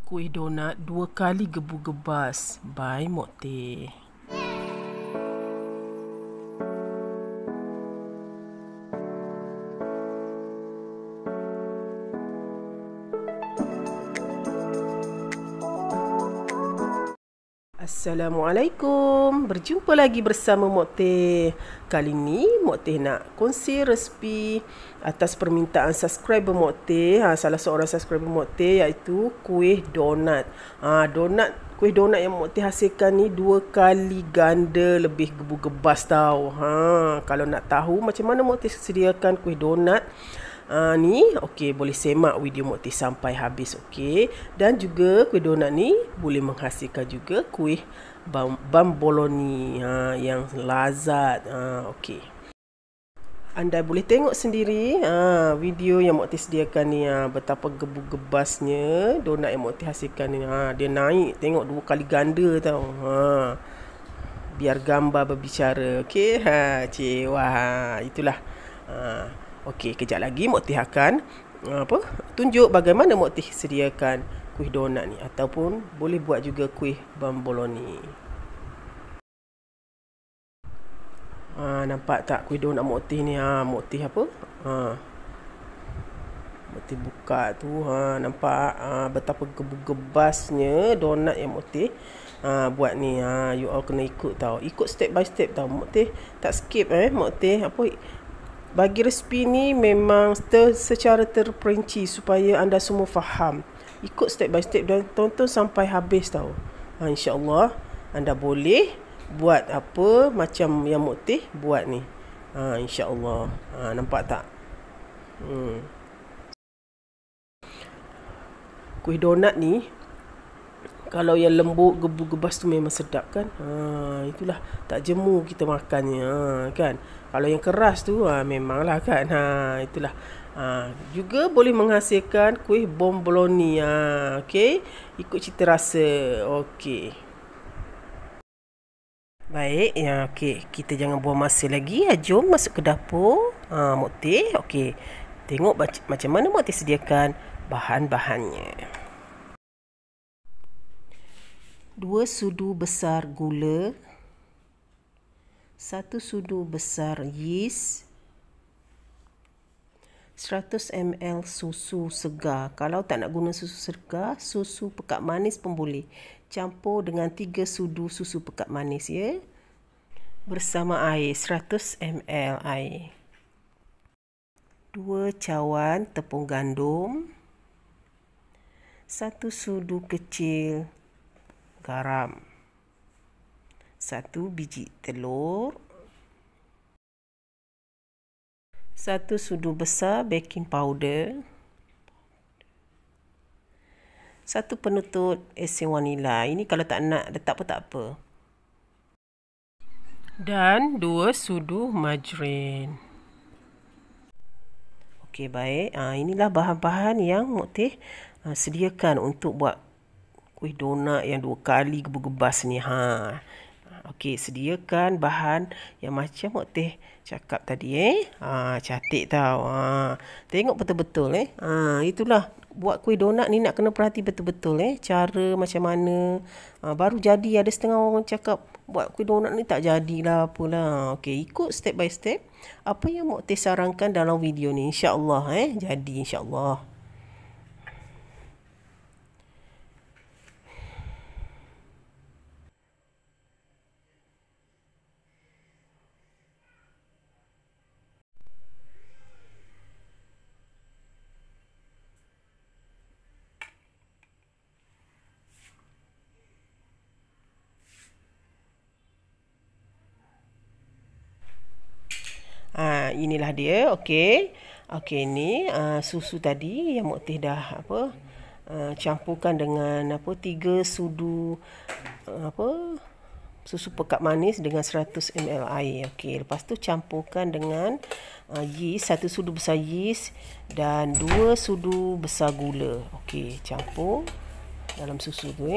Kuih donat 2 kali gebu-gebas by Mok Teh. Assalamualaikum. Berjumpa lagi bersama Mok Teh. Kali ni Mok Teh nak kongsi resipi atas permintaan subscriber Mok Teh. Salah seorang subscriber Mok Teh iaitu kuih donat. Kuih donat yang Mok Teh hasilkan ni 2 kali ganda lebih gebu-gebas tau. Kalau nak tahu macam mana Mok Teh sediakan kuih donat ni, okey, boleh semak video Mok Teh sampai habis, okey. Dan juga kuih donat ni boleh menghasilkan juga kuih bomboloni yang lazat. Okey. Anda boleh tengok sendiri video yang Mok Teh sediakan ni, betapa gebu-gebasnya donat yang Mok Teh hasilkan ni. Dia naik, tengok 2 kali ganda tau. Biar gambar berbicara. Okey, wah, itulah. Okey, kejap lagi Mok Teh akan tunjuk bagaimana Mok Teh sediakan kuih donat ni, ataupun boleh buat juga kuih bomboloni. Nampak tak kuih donat Mok Teh ni? Mok Teh Mok Teh buka tu, nampak betapa gebu-gebasnya donat yang Mok Teh buat ni. You all kena ikut tau. Ikut step by step tau. Mok Teh tak skip Mok Teh bagi resipi ni memang secara terperinci supaya anda semua faham. Ikut step by step dan tonton sampai habis tau. InsyaAllah anda boleh buat apa macam yang Mok Teh buat ni. InsyaAllah. Nampak tak? Kuih donat ni kalau yang lembut gebu-gebas tu memang sedap kan. Itulah, tak jemu kita makannya kan. Kalau yang keras tu memanglah kan. Itulah. Juga boleh menghasilkan kuih bomboloni. Okey, ikut cita rasa. Okey. Baik, okey, kita jangan buang masa lagi. Jom masuk ke dapur Mok Teh. Okey. Tengok macam mana Mok Teh sediakan bahan-bahannya. 2 sudu besar gula, 1 sudu besar yeast, 100 ml susu segar. Kalau tak nak guna susu segar, susu pekat manis pun boleh. Campur dengan 3 sudu susu pekat manis bersama air 100 ml air. 2 cawan tepung gandum, 1 sudu kecil garam, 1 biji telur, 1 sudu besar baking powder, 1 penutup esen vanila. Ini kalau tak nak letak pun tak apa. Dan 2 sudu margarin. Okey, baik. Inilah bahan-bahan yang Mok Teh sediakan untuk buat kuih donat yang 2 kali gebu-gebas ni. Okey, sediakan bahan yang macam Mok Teh cakap tadi. Cantik tau. Tengok betul-betul. Itulah, buat kuih donat ni nak kena perhati betul-betul. Cara macam mana. Baru jadi. Ada setengah orang cakap buat kuih donat ni tak jadilah apalah. Okey, ikut step by step apa yang Mok Teh sarankan dalam video ni. InsyaAllah jadi insyaAllah. Inilah dia. Okey. Okey, ni susu tadi yang Mok Teh dah campurkan dengan 3 sudu susu pekat manis dengan 100 ml air. Okey, lepas tu campurkan dengan yeast, 1 sudu besar yeast dan 2 sudu besar gula. Okey, campur dalam susu tu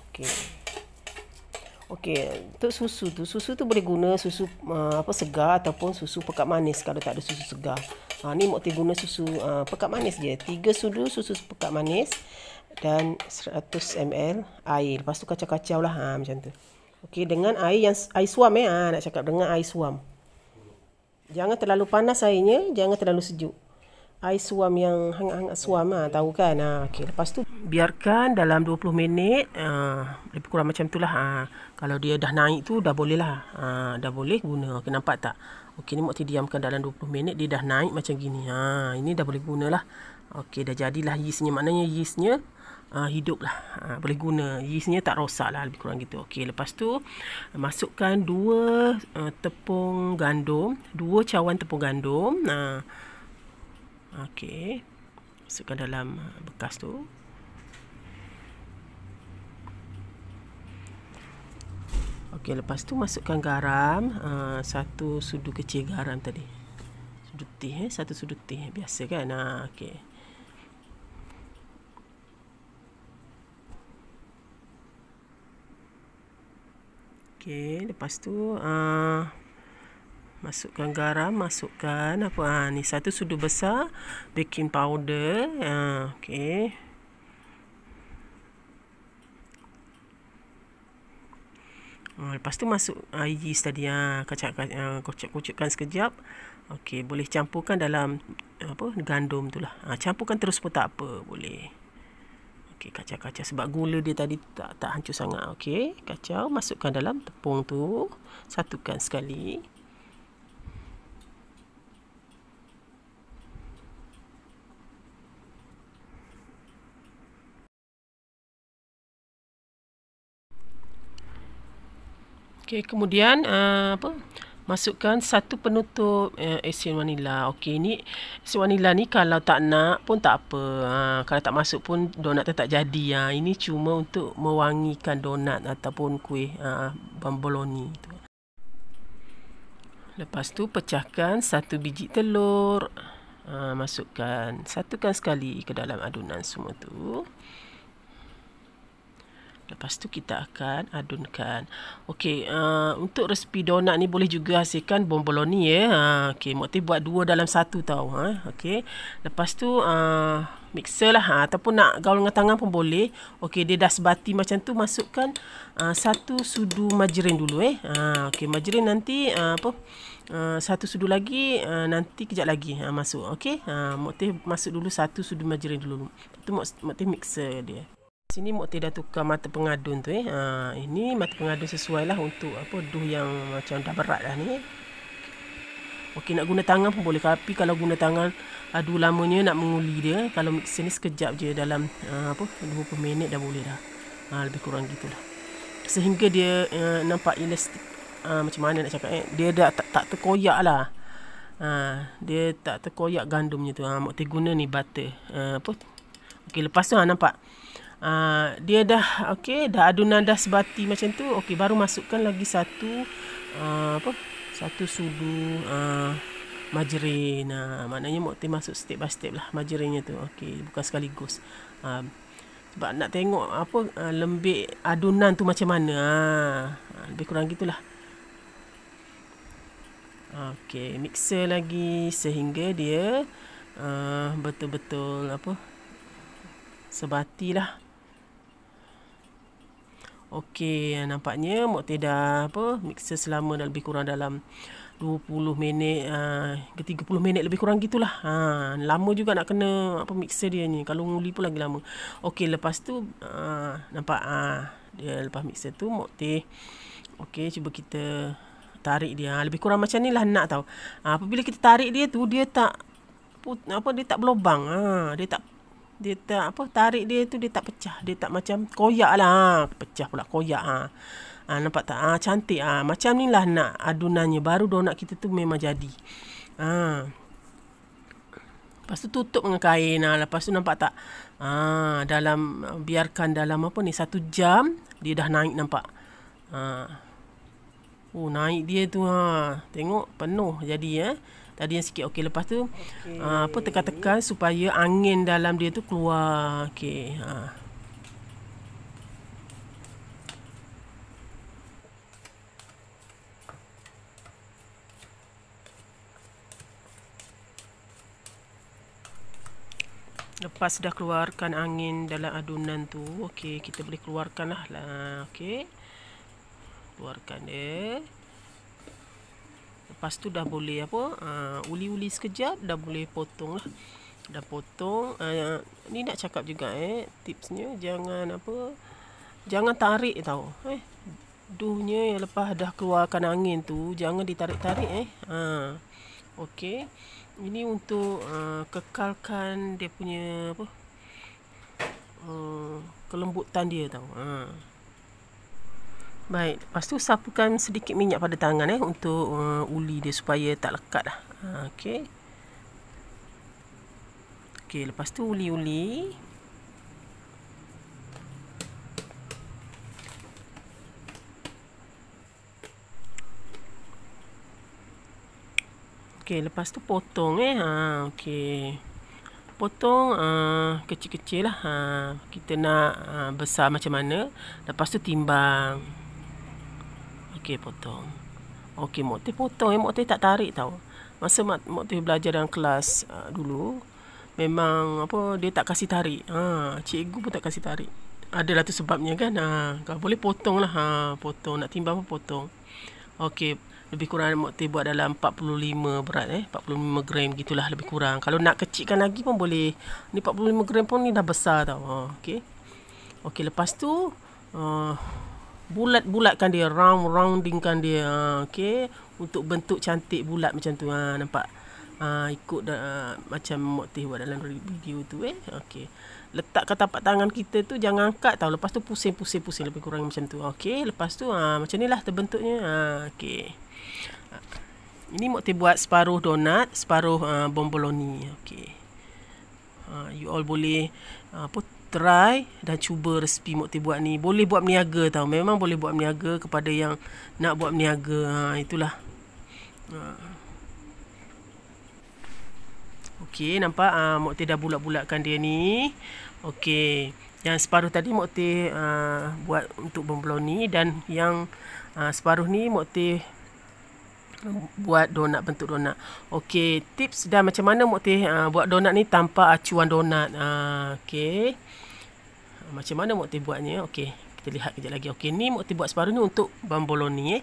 Okey. Okey, untuk susu tu boleh guna susu segar ataupun susu pekat manis kalau tak ada susu segar. Ni Mok Teh guna susu pekat manis je. 3 sudu susu pekat manis dan 100 ml air. Lepas tu kacau-kacau lah macam tu. Okey, dengan air yang air suam nak cakap dengan air suam. Jangan terlalu panas airnya, jangan terlalu sejuk. Air suam yang hangat-hangat suam tahu kan. Okey, lepas tu biarkan dalam 20 minit lebih kurang macam itulah. Kalau dia dah naik tu dah boleh lah. Dah boleh guna. Okey, nampak tak? Okey, ni Mak T diamkan dalam 20 minit dia dah naik macam gini. Ini dah boleh gunalah. Okey, dah jadilah yeastnya. Maknanya yeastnya hidup lah. Boleh guna. Yeastnya tak rosak lah, lebih kurang gitu. Okey, lepas tu masukkan 2 tepung gandum, 2 cawan tepung gandum. Okey, masukkan dalam bekas tu. Okey, lepas tu masukkan garam, 1 sudu kecil garam tadi. Sudu teh, 1 sudu teh. Biasa kan? Okey. Okey, lepas tu masukkan garam, masukkan ni 1 sudu besar baking powder. Okey. Lepas tu masuk yeast tadi. Kocok-kocokkan sekejap. Okey, boleh campurkan dalam gandum tu lah. Campurkan terus pun tak apa, boleh. Okey, kacau-kacau sebab gula dia tadi tak hancur sangat. Okey, kacau, masukkan dalam tepung tu. Satukan sekali. Okey, kemudian masukkan 1 penutup esen vanila. Okey, ni esen vanila ni kalau tak nak pun tak apa. Kalau tak masuk pun donat tetap jadi. Ini cuma untuk mewangikan donat ataupun kuih bomboloni tu. Lepas tu pecahkan 1 biji telur. Masukkan, satukan sekali ke dalam adunan semua tu. Lepas tu kita akan adunkan. Okey, untuk resipi donat ni boleh juga hasilkan bomboloni Okey, Mak T buat 2 dalam 1 tau. Okey. Lepas tu mixer lah ataupun nak gaul dengan tangan pun boleh. Okey, dia dah sebati macam tu, masukkan 1 sudu margarin dulu okey, margarin nanti 1 sudu lagi nanti kejap lagi masuk. Okey. Mak T masuk dulu 1 sudu margarin dulu. Lepas tu Mak T mixer dia. Sini Mak T dah tukar mata pengadun tu ini mata pengadun sesuai lah untuk dough yang macam dah berat dah ni. Okey, nak guna tangan pun boleh, tapi kalau guna tangan adu lamanya nak menguli dia. Kalau mixer ni sekejap je, dalam 20 minit dah boleh dah. Lebih kurang gitulah. Sehingga dia nampak elastik. Macam mana nak cakap dia dah tak terkoyak lah. Dia tak terkoyak gandumnya tu. Mak T guna ni butter. Okey, lepas tu nampak dia dah dah adunan dah sebati macam tu. Okey, baru masukkan lagi 1 sudu margarin. Maknanya Mak T masuk step by step lah margarinnya tu. Okey, bukan sekaligus. Sebab nak tengok lembik adunan tu macam mana. Lebih kurang gitulah. Okey, mixer lagi sehingga dia betul-betul sebatilah. Okey, nampaknya Mak T dah mixer selama lebih kurang dalam 20 minit ke 30 minit lebih kurang gitulah. Lama juga nak kena mixer dia ni. Kalau nguli pun lagi lama. Okey, lepas tu nampak dia lepas mixer tu Mak T cuba kita tarik dia. Lebih kurang macam ni lah nak tahu. Apabila kita tarik dia tu dia tak dia tak berlubang. Dia tak tarik dia tu dia tak pecah, dia tak macam koyak lah. Pecah pula, koyak. Nampak tak? Cantik. Macam ni lah nak adunannya, baru donat kita tu memang jadi. Lepas tu tutup dengan kain. Lepas tu nampak tak? Dalam biarkan dalam 1 jam dia dah naik, nampak. Naik dia tu. Tengok penuh jadi Tadi yang sikit. Okey, lepas tu tekan-tekan supaya angin dalam dia tu keluar. Okey. Lepas dah keluarkan angin dalam adunan tu, okey, kita boleh keluarkan lah. Okey. Keluarkan dia. Lepas tu dah boleh uli-uli sekejap, dah boleh potong lah. Dah potong. Ni nak cakap juga tipsnya jangan tarik tau. Duhnya yang lepas dah keluarkan angin tu jangan ditarik-tarik okey. Ini untuk kekalkan dia punya kelembutan dia tau. Baik, lepas tu sapukan sedikit minyak pada tangan untuk uli dia supaya tak lekat lah. Okey. Okey, lepas tu uli-uli. Okey, lepas tu potong okey. Potong kecil-kecil lah. Kita nak besar macam mana. Lepas tu timbang. Okey, potong. Okey, Mak Teh potong. Mak Teh tak tarik tau. Masa Mak Teh belajar dalam kelas dulu, memang dia tak kasih tarik. Cikgu pun tak kasih tarik. Adalah tu sebabnya kan. Kalau boleh potong lah. Potong. Nak timbang pun potong. Okey, lebih kurang Mak Teh buat dalam 45 berat 45 gram gitulah, lebih kurang. Kalau nak kecilkan lagi pun boleh. Ni 45 gram pun ni dah besar tau. Okey. Okey, lepas tu bulat-bulatkan dia, roundingkan dia. Okey, untuk bentuk cantik bulat macam tu. Nampak? Ikut macam Mak Teh buat dalam video tu okey. Letakkan tapak tangan kita tu, jangan angkat tau. Lepas tu pusing lebih kurang macam tu. Okey, lepas tu macam ni lah terbentuknya. Okey. Ini Mak Teh buat separuh donat, separuh bomboloni. Okey. You all boleh try dan cuba resipi Mak Teh buat ni. Boleh buat berniaga tau. Memang boleh buat berniaga kepada yang nak buat berniaga. Itulah. Okey, nampak Mak Teh dah bulat-bulatkan dia ni. Okey. Yang separuh tadi Mak Teh buat untuk bomboloni, dan yang separuh ni Mak Teh buat donat, bentuk donat. Okey, tips dah macam mana Mak Teh buat donat ni tanpa acuan donat. Okey. Macam mana Mak Teh buatnya? Okey, kita lihat kejap lagi. Okey, ni Mak Teh buat separuh ni untuk bomboloni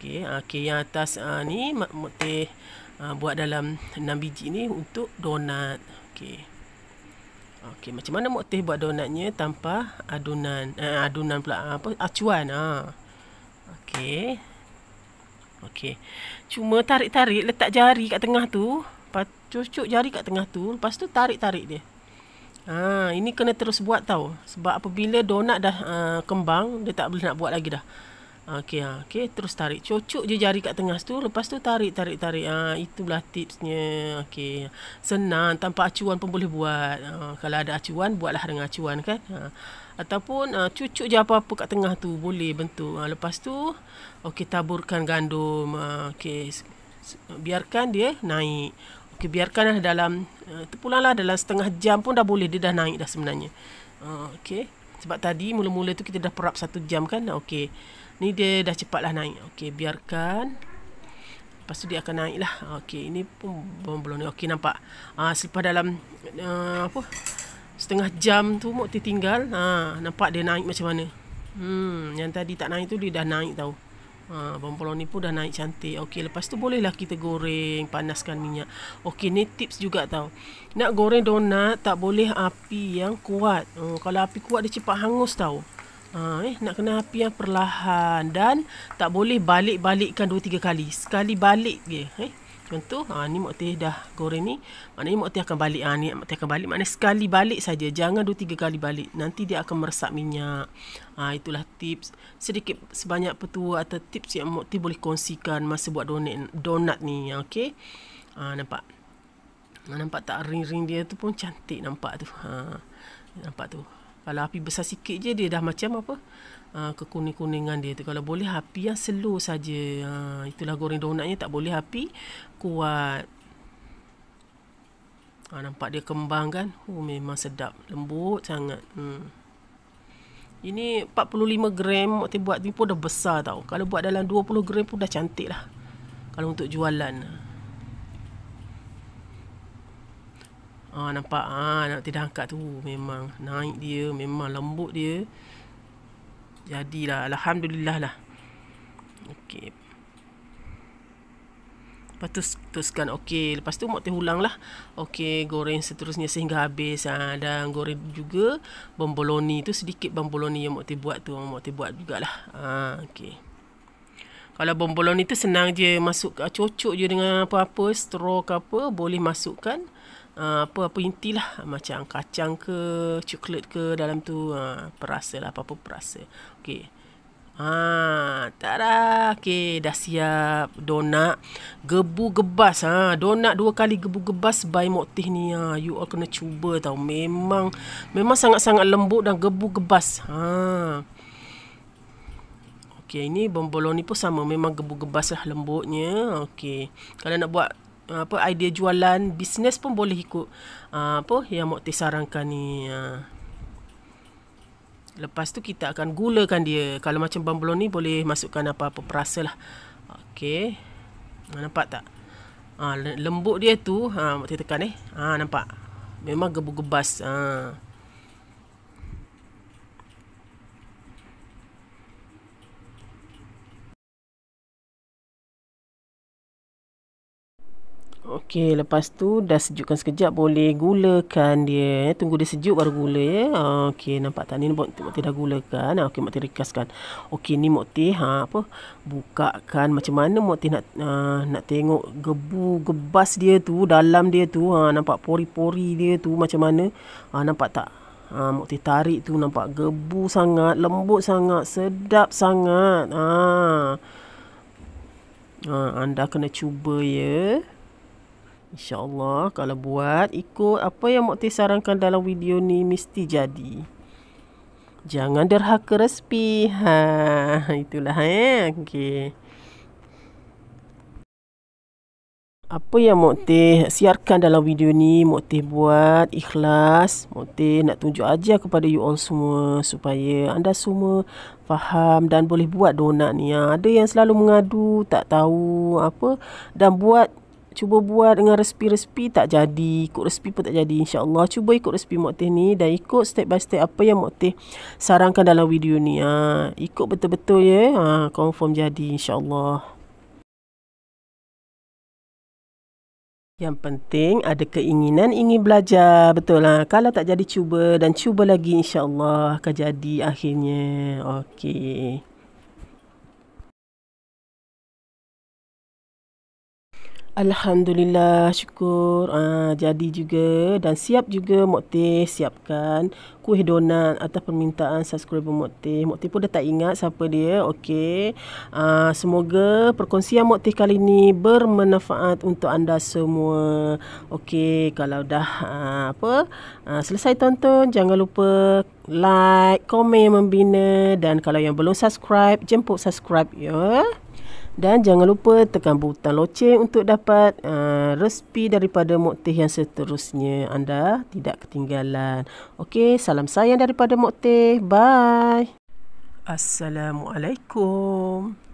Okey, yang atas ni Mak Teh buat dalam 6 biji ni untuk donat. Okey. Okey, macam mana Mak Teh buat donatnya tanpa adunan pula acuan. Okey. Okey. Cuma tarik-tarik, letak jari kat tengah tu, cucuk jari kat tengah tu, lepas tu tarik-tarik dia. Ini kena terus buat tau. Sebab apabila donat dah kembang, dia tak boleh nak buat lagi dah. Okey, terus tarik. Cucuk je jari kat tengah tu, lepas tu tarik. Itulah tipsnya. Okey. Senang, tanpa acuan pun boleh buat. Kalau ada acuan, buatlah dengan acuan kan. Ataupun cucuk je apa-apa kat tengah tu, boleh bentuk. Lepas tu okey, taburkan gandum. Okey, biarkan dia naik. Okey, biarkanlah dalam terpulanglah dalam setengah jam pun dah boleh, dia dah naik dah sebenarnya. Okey, sebab tadi mula-mula tu kita dah perap 1 jam kan. Okey, ni dia dah cepatlah naik. Okey, biarkan. Lepas tu dia akan naik lah. Okey, ini pun belum ni. Okey, nampak. Selepas dalam setengah jam tu Mak Teh tinggal. Nampak dia naik macam mana. Yang tadi tak naik tu dia dah naik tau. Bomboloni pun dah naik cantik. Okey, lepas tu bolehlah kita goreng, panaskan minyak. Okey, ni tips juga tau. Nak goreng donat tak boleh api yang kuat. Kalau api kuat dia cepat hangus tau. Nak kena api yang perlahan, dan tak boleh balik-balikkan 2-3 kali. Sekali balik je. Contoh, ni Mak Teh dah goreng ni. Maknanya Mak Teh akan balik. Ni Mak Teh akan balik. Maknanya sekali balik saja. Jangan 2-3 kali balik. Nanti dia akan meresap minyak. Itulah tips. Sedikit sebanyak petua atau tips yang Mak Teh boleh kongsikan masa buat donat ni. Okey. Nampak? Nampak tak ring-ring dia tu pun cantik nampak tu. Nampak tu. Kalau api besar sikit je dia dah macam kekuning-kuningan dia tu. Kalau boleh api yang slow saja. Itulah goreng donatnya, tak boleh api kuat. Nampak dia kembang kan. Memang sedap, lembut sangat. Ini 45 gram Mak Teh buat ni pun dah besar tau. Kalau buat dalam 20 gram pun dah cantik lah, kalau untuk jualan. Nampak nak tidak angkat tu memang naik dia, memang lembut dia. Jadilah, alhamdulillah lah. Okey. Lepas tu teruskan. Okey, lepas tu Mak Teh ulang lah. Okey, goreng seterusnya sehingga habis. Dan goreng juga bomboloni tu, sedikit bomboloni yang Mak Teh buat tu. Mak Teh buat jugalah. Okey. Kalau bomboloni tu senang je, masuk cocok je dengan apa-apa, straw ke apa, boleh masukkan apa-apa intilah, macam kacang ke, coklat ke dalam tu, perasa lah, apa-apa perasa. Okey. Tada. Okey, dah siap donat gebu gebas. Donat 2 kali gebu gebas by Mak Teh ni. You all kena cuba tau. Memang sangat-sangat lembut dan gebu gebas. Okey, ini bomboloni pun sama, memang gebu gebas lah lembutnya. Okey. Kalau nak buat idea jualan, bisnes pun boleh ikut apa yang Mak Teh sarankan ni. Lepas tu kita akan gulakan dia. Kalau macam bomboloni boleh masukkan apa-apa perasa lah. Okey. Nampak tak? Lembut dia tu, Mak Teh tekan nampak? Memang gebu gebas. Okey, lepas tu dah sejukkan sekejap, boleh gulakan dia. Tunggu dia sejuk baru gula ya. Okey, nampak tak ni Mak Teh dah gulakan. Okey, Mak Teh rekaskan. Okey, ni Mak Teh bukakan macam mana Mak Teh nak tengok gebu gebas dia tu, dalam dia tu. Nampak pori-pori dia tu macam mana? Nampak tak? Mak Teh tarik tu, nampak gebu sangat, lembut sangat, sedap sangat. Anda kena cuba ya. InsyaAllah kalau buat ikut apa yang Mak Teh sarankan dalam video ni, mesti jadi. Jangan derhaka resipi. Itulah Okey. Apa yang Mak Teh siarkan dalam video ni, Mak Teh buat ikhlas. Mak Teh nak tunjuk ajar kepada you all semua supaya anda semua faham dan boleh buat donat ni. Ada yang selalu mengadu, tak tahu apa, dan cuba buat dengan resipi-resipi tak jadi, ikut resipi pun tak jadi. InsyaAllah cuba ikut resipi Mak Teh ni dan ikut step by step apa yang Mak Teh sarankan dalam video ni. Ikut betul-betul ya. Confirm jadi insyaAllah. Yang penting ada keinginan ingin belajar. Betul lah. Kalau tak jadi cuba dan cuba lagi, insyaAllah akan jadi akhirnya. Okey. Alhamdulillah, syukur. Jadi juga dan siap juga Mak Teh siapkan kuih donat atas permintaan subscriber Mak Teh. Mak Teh pun dah tak ingat siapa dia. Okey. Semoga perkongsian Mak Teh kali ni bermanfaat untuk anda semua. Okey, kalau dah selesai tonton, jangan lupa like, komen membina, dan kalau yang belum subscribe, jemput subscribe ya. Dan jangan lupa tekan butang loceng untuk dapat resipi daripada Mak Teh yang seterusnya. Anda tidak ketinggalan. Okey, salam sayang daripada Mak Teh. Bye. Assalamualaikum.